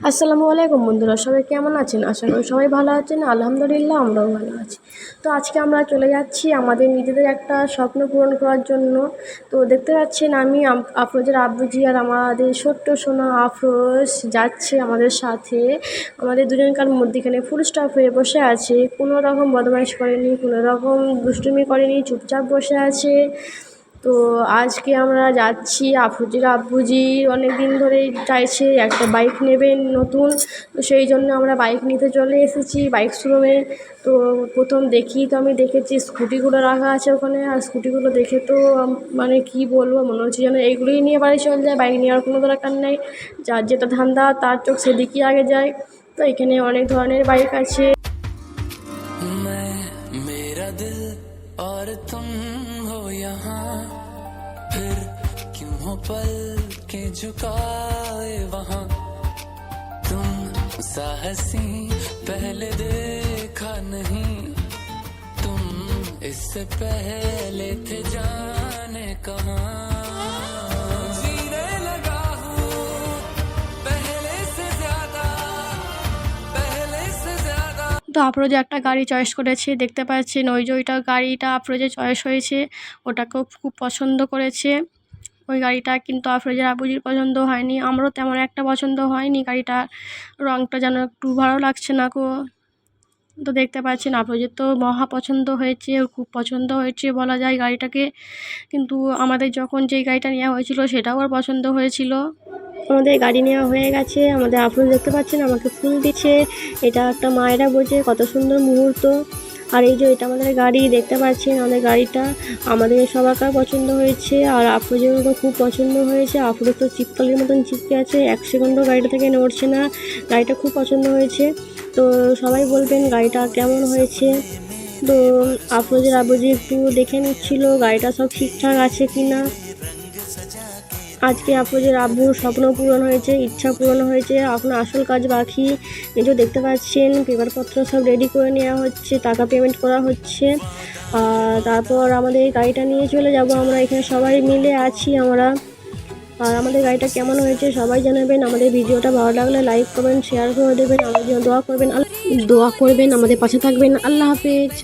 আসসালামু আলাইকুম বন্ধুরা, সবাই কেমন আছেন? আশা করি সবাই ভালো আছেন। আলহামদুলিল্লাহ, আমরাও ভালো আছি। তো আজকে আমরা চলে যাচ্ছি আমাদের নিজেদের একটা স্বপ্ন পূরণ করার জন্য। তো দেখতে পাচ্ছেন আমি আফরোজের আব্বুজি আর আমাদের ছোট্ট সোনা আফরোজ যাচ্ছে আমাদের সাথে। আমাদের দুজনকার মধ্যেখানে ফুল স্টপ হয়ে বসে আছে, কোনো রকম বদমাইশ করেনি, কোনো রকম দুষ্টুমি করেনি, চুপচাপ বসে আছে। তো আজকে আমরা যাচ্ছি, আফরোজের আব্বুজি অনেক দিন ধরেই চাইছে একটা বাইক নেবেন নতুন। তো সেই জন্য আমরা বাইক নিতে চলে এসেছি বাইক শোরুমে। তো প্রথম আমি দেখেছি স্কুটিগুলো রাখা আছে ওখানে, আর স্কুটিগুলো দেখে তো মানে কি বলবো, মনে হচ্ছে যেন এইগুলোই নিয়ে বাড়ি চলে যায়, বাইক নেওয়ার কোনো দরকার নেই। যার যেটা ধান্দা তার চোখ সেদিকেই আগে যায়। তো এখানে অনেক ধরনের বাইক আছে। मेरा दिल और तुम हो यहाँ, फिर क्यों हो पल के झुकाए वहाँ। तुम साहसी पहले देखा नहीं, तुम इससे पहले थे जाने कहाँ। তো আফরোজে একটা গাড়ি চয়েস করেছে, দেখতে পাচ্ছেন ওই যে ওইটা গাড়িটা আফরোজে চয়েস হয়েছে, ওটাকেও খুব পছন্দ করেছে ওই গাড়িটা। কিন্তু আফরোজের আব্বুজির পছন্দ হয়নি, আমারও তেমন একটা পছন্দ হয়নি গাড়িটা, রঙটা যেন একটু ভালো লাগছে না গো। তো দেখতে পাচ্ছেন আফরোজের তো মহা পছন্দ হয়েছে, ওর খুব পছন্দ হয়েছে বলা যায় গাড়িটাকে। কিন্তু আমাদের যখন যেই গাড়িটা নেওয়া হয়েছিল সেটাও ওর পছন্দ হয়েছিল। আমাদের গাড়ি নেওয়া হয়ে গেছে, আমাদের আফরোজ দেখতে পাচ্ছেন আমাকে ফুল দিচ্ছে, এটা একটা মায়েরা বোঝে কত সুন্দর মুহূর্ত। আর এই যে এটা আমাদের গাড়ি, দেখতে পাচ্ছেন আমাদের গাড়িটা আমাদের সবাইকার পছন্দ হয়েছে, আর আফরোজেরও তো খুব পছন্দ হয়েছে। আফরোজ তো চিপকালির মতন চিপকে আছে, এক সেকেন্ডও গাড়িটা থেকে নড়ছে না, গাড়িটা খুব পছন্দ হয়েছে। তো সবাই বলবেন গাড়িটা কেমন হয়েছে। তো আফরোজের আব্বুজি একটু দেখে নিচ্ছিল গাড়িটা সব ঠিকঠাক আছে কি না। আজকে আফরোজের আব্বুর স্বপ্ন পূরণ হয়েছে, ইচ্ছা পূরণ হয়েছে, এখন আসল কাজ বাকি। এই যে দেখতে পাচ্ছেন পেপারপত্র সব রেডি করে নেওয়া হচ্ছে, টাকা পেমেন্ট করা হচ্ছে। আর তারপর আমাদের এই গাড়িটা নিয়ে চলে যাব আমরা, এখানে সবাই মিলে আছি আমরা। আর আমাদের গাড়িটা কেমন হয়েছে সবাই জানাবেন। আমাদের ভিডিওটা ভালো লাগলে লাইক করবেন, শেয়ার করে দেবেন, আমাদের জন্য দোয়া করবেন, আমাদের পাশে থাকবেন। আল্লাহ হাফেজ।